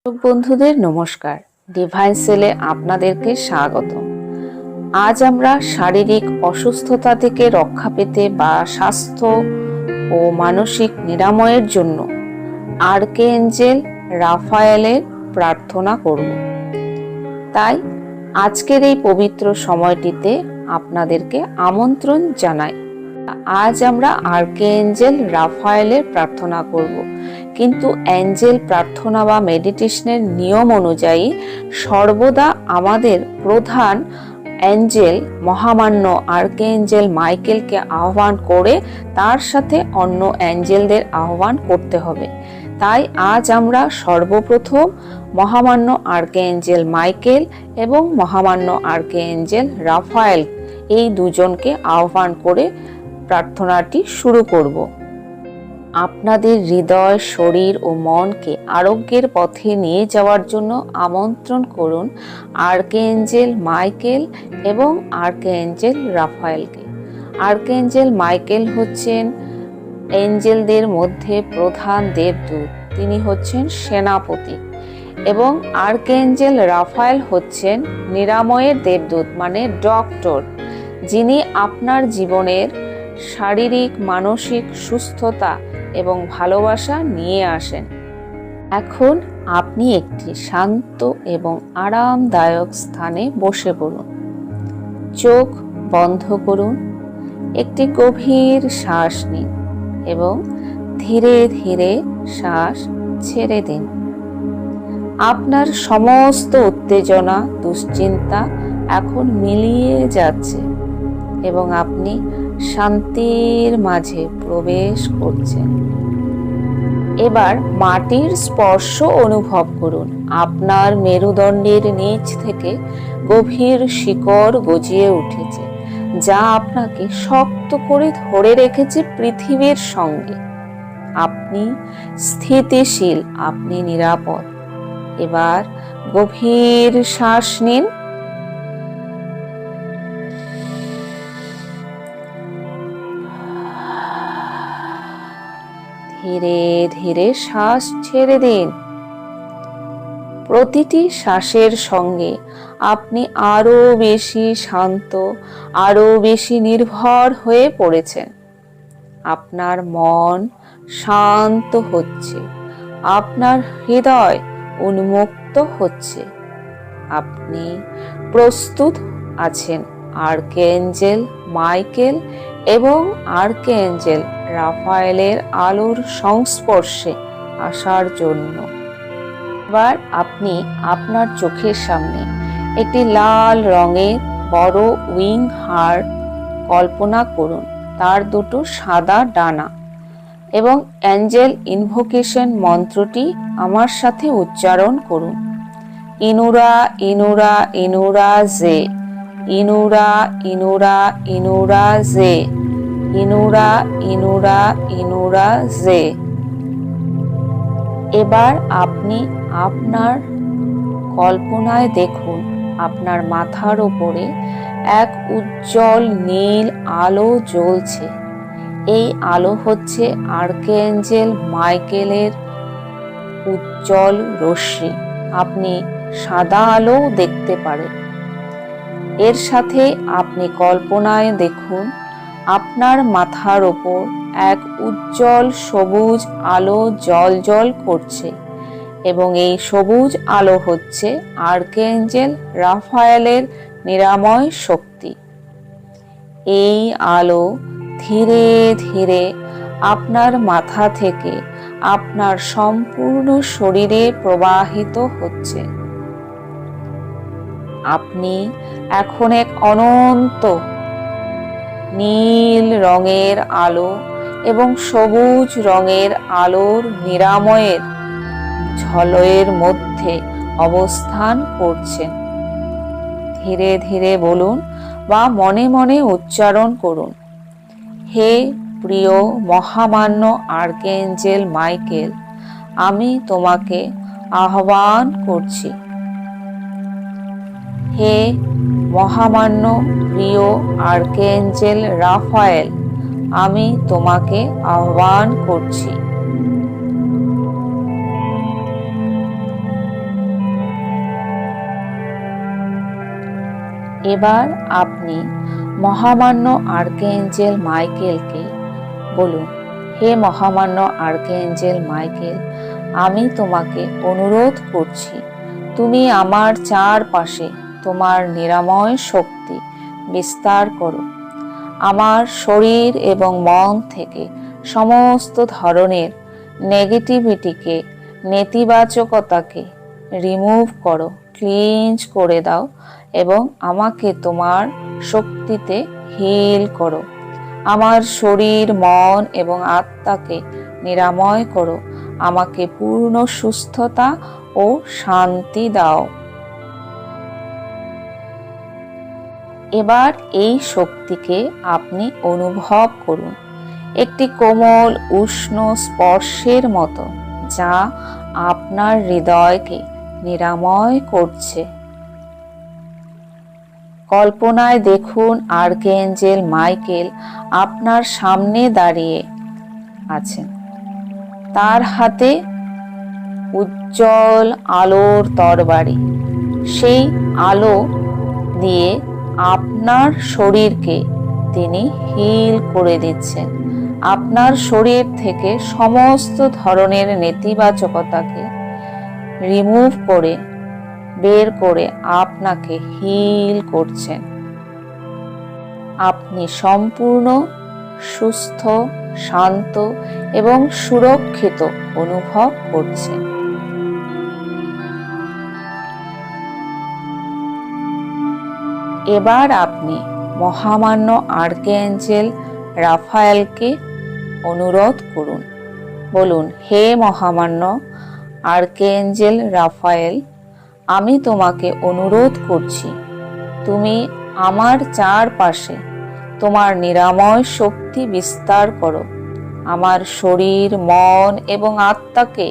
বন্ধুদের নমস্কার। ডিভাইন সেলে আপনাদেরকে স্বাগত। আজ আমরা শারীরিক অসুস্থতা থেকে রক্ষা পেতে বা স্বাস্থ্য ও মানসিক নিরাময়ের জন্য আর্কেঞ্জেল রাফায়েলের প্রার্থনা করব। তাই আজকের এই পবিত্র সময়টিতে আপনাদেরকে আমন্ত্রণ জানাই। আজ আমরা আর্কেঞ্জেল রাফায়েলের প্রার্থনা করব, কিন্তু অ্যাঞ্জেল প্রার্থনা বা মেডিটেশনের নিয়ম অনুযায়ী সর্বদা আমাদের প্রধান অ্যাঞ্জেল মহামান্য আর্কেঞ্জেল মাইকেলকে আহ্বান করে তার সাথে অন্য অ্যাঞ্জেলদের আহ্বান করতে হবে। তাই আজ আমরা সর্বপ্রথম মহামান্য আর্কেঞ্জেল মাইকেল এবং মহামান্য আর্কেঞ্জেল রাফায়েল এই দুজনকে আহ্বান করে প্রার্থনাটি শুরু করব। আপনাদের হৃদয়, শরীর ও মনকে আরোগ্যের পথে নিয়ে যাওয়ার জন্য আমন্ত্রণ করুন আর্কেঞ্জেল মাইকেল এবং আর্কেঞ্জেল রাফায়েলকে। আর্কেঞ্জেল মাইকেল হচ্ছেন এঞ্জেলদের মধ্যে প্রধান দেবদূত, তিনি হচ্ছেন সেনাপতি, এবং আর্কেঞ্জেল রাফায়েল হচ্ছেন নিরাময়ের দেবদূত মানে ডক্টর, যিনি আপনার জীবনের শারীরিক মানসিক সুস্থতা এবং ভালোবাসা নিয়ে আসেন। এখন আপনি একটি শান্ত এবং আরামদায়ক স্থানে বসে পড়ুন। চোখ বন্ধ করুন, একটি গভীর শ্বাস নিন এবং ধীরে ধীরে শ্বাস ছেড়ে দিন। আপনার সমস্ত উত্তেজনা, দুশ্চিন্তা এখন মিলিয়ে যাচ্ছে এবং আপনি শান্তির মাঝে প্রবেশ করছেন। এবার মাটির স্পর্শ অনুভব করুন। আপনার মেরুদণ্ডের নিচ থেকে গভীর শিকড় গজিয়ে উঠেছে, যা আপনাকে শক্ত করে ধরে রেখেছে পৃথিবীর সঙ্গে। আপনি স্থিতিশীল, আপনি নিরাপদ। এবার গভীর শ্বাস নিন। ধীরে ধীরে শ্বাস ছেড়ে দিন। প্রতিটি শ্বাসের সঙ্গে আপনি আরো বেশি শান্ত, আরো বেশি নির্ভর হয়ে পড়েছেন। আপনার মন শান্ত হচ্ছে, আপনার হৃদয় উন্মুক্ত হচ্ছে। আপনি প্রস্তুত আছেন আর্কেঞ্জেল মাইকেল এবং আর্কেঞ্জেল রাফায়েলের আলোর সংস্পর্শে আসার জন্য। এবার আপনি আপনার চোখের সামনে একটি লাল রঙের বড় উইং হার্ট কল্পনা করুন, তার দুটো সাদা ডানা, এবং অ্যাঞ্জেল ইনভোকেশন মন্ত্রটি আমার সাথে উচ্চারণ করুন। ইনুরা ইনুরা ইনুরা জে, ইনুরা ইনুরা ইনুরা জে, ইনুরা ইনুরা ইনুরা জে। এবার আপনি আপনার কল্পনায় দেখুন আপনার মাথার উপরে এক উজ্জ্বল নীল আলো জ্বলছে। এই আলো হচ্ছে আর্কেঞ্জেল মাইকেলের উজ্জ্বল রশ্মি। আপনি সাদা আলো দেখতে পারেন। এর সাথে আপনি কল্পনায় দেখুন আপনার মাথার ওপর এক উজ্জ্বল সবুজ আলো জ্বলজ্বল করছে, এবং এই সবুজ আলো হচ্ছে আর্কেঞ্জেল রাফায়েলের নিরাময় শক্তি। এই আলো ধীরে ধীরে আপনার মাথা থেকে আপনার সম্পূর্ণ শরীরে প্রবাহিত হচ্ছে। আপনি এখন এক অনন্ত নীল রঙের আলো এবং সবুজ রঙের আলোর নিরাময়ের ঝলয়ের মধ্যে অবস্থান করছেন। ধীরে ধীরে বলুন বা মনে মনে উচ্চারণ করুন, হে প্রিয় মহামান্য আর্কেঞ্জেল মাইকেল, আমি তোমাকে আহ্বান করছি। হে মহামান্য প্রিয় আর্কেঞ্জেল রাফায়েল, আমি তোমাকে আহ্বান করছি। এবার আপনি মহামান্য আর্কএঞ্জেল মাইকেলকে বলুন, হে মহামান্য আর্কএঞ্জেল মাইকেল, আমি তোমাকে অনুরোধ করছি, তুমি আমার চারপাশে তোমার নিরাময় শক্তি বিস্তার করো। আমার শরীর এবং মন থেকে সমস্ত ধরনের নেগেটিভিটিকে, নেতিবাচকতাকে রিমুভ করো, ক্লিনজ করে দাও এবং আমাকে তোমার শক্তিতে হিল করো। আমার শরীর, মন এবং আত্মাকে নিরাময় করো, আমাকে পূর্ণ সুস্থতা ও শান্তি দাও। এবার এই শক্তিকে আপনি অনুভব করুন, একটি কোমল উষ্ণ স্পর্শের মতো, যা আপনার হৃদয়কে নিরাময় করছে। কল্পনায় দেখুন আর্কএঞ্জেল মাইকেল আপনার সামনে দাঁড়িয়ে আছেন। তার হাতে উজ্জ্বল আলোর তরবারি। সেই আলো দিয়ে আপনার শরীরকে তিনি হিল করে দিচ্ছেন। আপনার শরীর থেকে সমস্ত ধরনের নেতিবাচকতাকে রিমুভ করে, বের করে আপনাকে হিল করছেন। আপনি সম্পূর্ণ সুস্থ, শান্ত এবং সুরক্ষিত অনুভব করছেন। এবার আপনি মহামান্য আর্কএঞ্জেল রাফায়েলকে অনুরোধ করুন, বলুন, হে মহামান্য আর্কএঞ্জেল রাফায়েল, আমি তোমাকে অনুরোধ করছি, তুমি আমার চারপাশে তোমার নিরাময় শক্তি বিস্তার করো। আমার শরীর, মন এবং আত্মাকে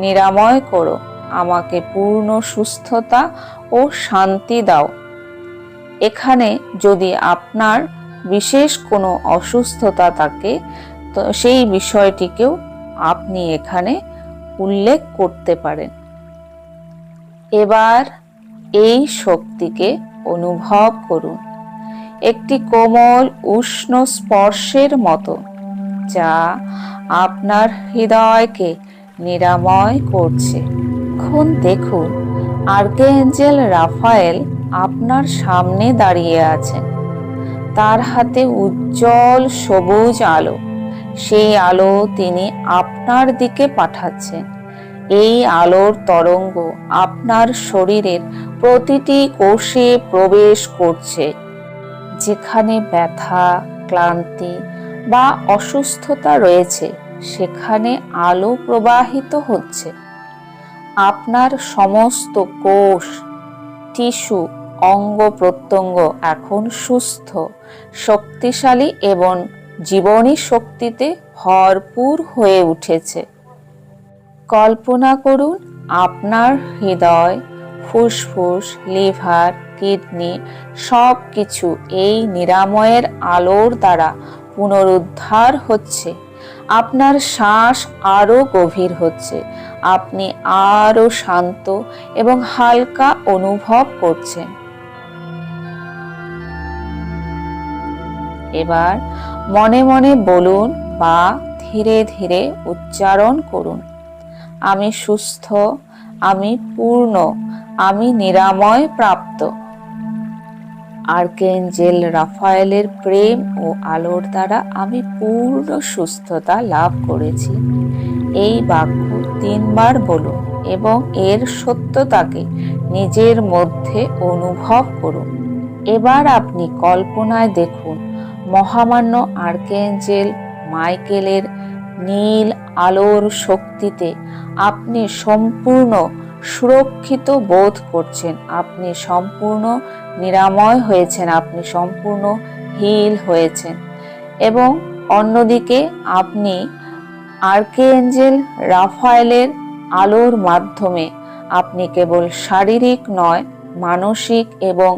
নিরাময় করো, আমাকে পূর্ণ সুস্থতা ও শান্তি দাও। এখানে যদি আপনার বিশেষ কোনো অসুস্থতা থাকে, তো সেই বিষয়টিকেও আপনি এখানে উল্লেখ করতে পারেন। এবার এই শক্তিকে অনুভব করুন, একটি কোমল উষ্ণ স্পর্শের মতো, যা আপনার হৃদয়কে নিরাময় করছে। এখন দেখুন আর্কএঞ্জেল রাফায়েল আপনার সামনে দাঁড়িয়ে আছেন। তার হাতে উজ্জ্বল সবুজ আলো। সেই আলো তিনি আপনার দিকে পাঠাচ্ছেন। এই আলোর তরঙ্গ আপনার শরীরের প্রতিটি কোষে প্রবেশ করছে। যেখানে ব্যথা, ক্লান্তি বা অসুস্থতা রয়েছে, সেখানে আলো প্রবাহিত হচ্ছে। আপনার সমস্ত কোষ, টিস্যু, অঙ্গ প্রত্যঙ্গ এখন সুস্থ, শক্তিশালী এবং জীবনী শক্তিতে ভরপুর হয়ে উঠেছে। কল্পনা করুন আপনার হৃদয়, ফুসফুস, লিভার, কিডনি সব কিছু এই নিরাময়ের আলোর দ্বারা পুনরুদ্ধার হচ্ছে। আপনার শ্বাস আরো গভীর হচ্ছে। আপনি আরো শান্ত এবং হালকা অনুভব করছেন। এবার মনে মনে বলুন বা ধীরে ধীরে উচ্চারণ করুন, আমি সুস্থ, আমি পূর্ণ, আমি নিরাময় প্রাপ্ত। আর্কএঞ্জেল রাফায়েলের প্রেম ও আলোর দ্বারা আমি পূর্ণ সুস্থতা লাভ করেছি। এই বাক্য 3 বার বলুন এবং এর সত্যতাকে নিজের মধ্যে অনুভব করুন। এবার আপনি কল্পনায় দেখুন মহামান্য আর্কএঞ্জেল মাইকেলের নীল আলোর শক্তিতে আপনি সম্পূর্ণ সুরক্ষিত বোধ করছেন। আপনি সম্পূর্ণ নিরাময় হয়েছেন, আপনি সম্পূর্ণ হিল হয়েছেন। এবং অন্যদিকে আপনি আর্কএঞ্জেল রাফায়েলের আলোর মাধ্যমে আপনি কেবল শারীরিক নয়, মানসিক এবং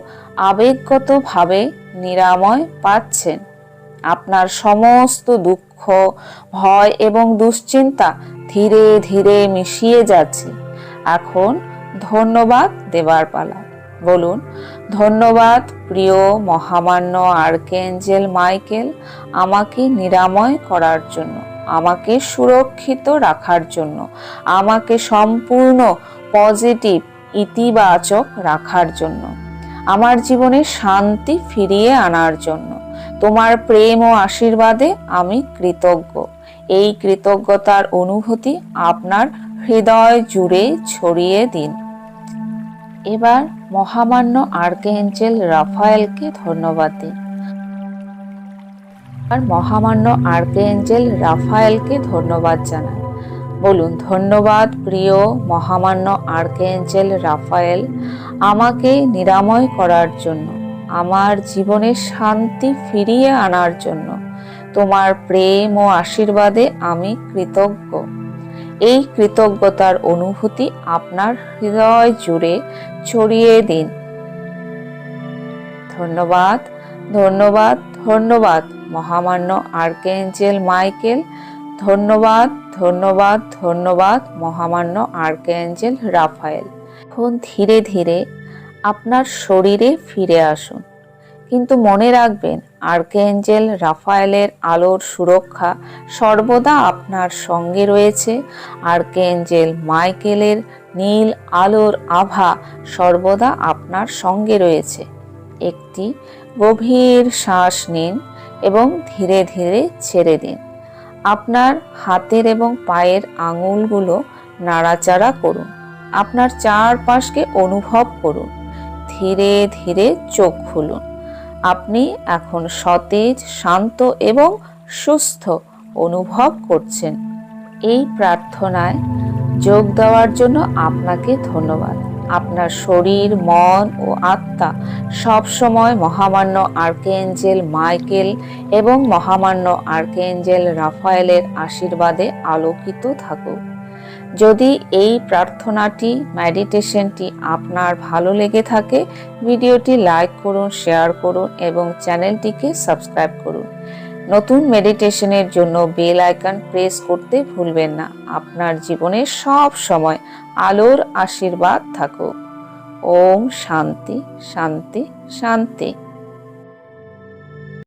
আবেগগতভাবে নিরাময় পাচ্ছেন। আপনার সমস্ত দুঃখ, ভয় এবং দুশ্চিন্তা ধীরে ধীরে মিশিয়ে যাচ্ছে। এখন ধন্যবাদ দেবার পালা। বলুন, ধন্যবাদ প্রিয় মহামান্য আর্কএঞ্জেল মাইকেল, আমাকে নিরাময় করার জন্য, আমাকে সুরক্ষিত রাখার জন্য, আমাকে সম্পূর্ণ পজিটিভ ইতিবাচক রাখার জন্য, আমার জীবনে শান্তি ফিরিয়ে আনার জন্য। তোমার প্রেম ও আশীর্বাদে আমি কৃতজ্ঞ। এই কৃতজ্ঞতার অনুভূতি আপনার হৃদয় জুড়ে ছড়িয়ে দিন। এবার মহামান্য আর্কএঞ্জেল রাফায়েলকে ধন্যবাদ দিন। আর মহামান্য আর্কএঞ্জেল রাফায়েলকে ধন্যবাদ জানান। বলুন, ধন্যবাদ প্রিয় মহামান্য আর্কএঞ্জেল রাফায়েল, আমাকে নিরাময় করার জন্য, আমার জীবনে শান্তি ফিরিয়ে আনার জন্য। তোমার প্রেম ও আশীর্বাদে আমি কৃতজ্ঞ। এই কৃতজ্ঞতার অনুভূতি আপনার হৃদয় জুড়ে ছড়িয়ে দিন। ধন্যবাদ, ধন্যবাদ, ধন্যবাদ মহামান্য আর্কএঞ্জেল মাইকেল। ধন্যবাদ, ধন্যবাদ, ধন্যবাদ মহামান্য আর্কএঞ্জেল রাফায়েল। এখন ধীরে ধীরে আপনার শরীরে ফিরে আসুন, কিন্তু মনে রাখবেন, আর্কএঞ্জেল রাফায়েলের আলোর সুরক্ষা সর্বদা আপনার সঙ্গে রয়েছে। আর্কএঞ্জেল মাইকেলের নীল আলোর আভা সর্বদা আপনার সঙ্গে রয়েছে। একটি গভীর শ্বাস নিন এবং ধীরে ধীরে ছেড়ে দিন। আপনার হাতের এবং পায়ের আঙুলগুলো নাড়াচাড়া করুন। আপনার চারপাশকে অনুভব করুন। ধীরে ধীরে চোখ খুলুন। আপনি এখন সতেজ, শান্ত এবং সুস্থ অনুভব করছেন। এই প্রার্থনায় যোগ দেওয়ার জন্য আপনাকে ধন্যবাদ। আপনার শরীর, মন ও আত্মা সবসময় মহামান্য আর্কএঞ্জেল মাইকেল এবং মহামান্য আর্কএঞ্জেল রাফায়েলের আশীর্বাদে আলোকিত থাকুক। যদি এই প্রার্থনাটি, মেডিটেশনটি আপনার ভালো লেগে থাকে, ভিডিওটি লাইক করুন, শেয়ার করুন এবং চ্যানেলটিকে সাবস্ক্রাইব করুন। নতুন মেডিটেশনের জন্য বেল আইকন প্রেস করতে ভুলবেন না। আপনার জীবনে সব সময় আলোর আশীর্বাদ থাকুক। ওম শান্তি, শান্তি, শান্তি।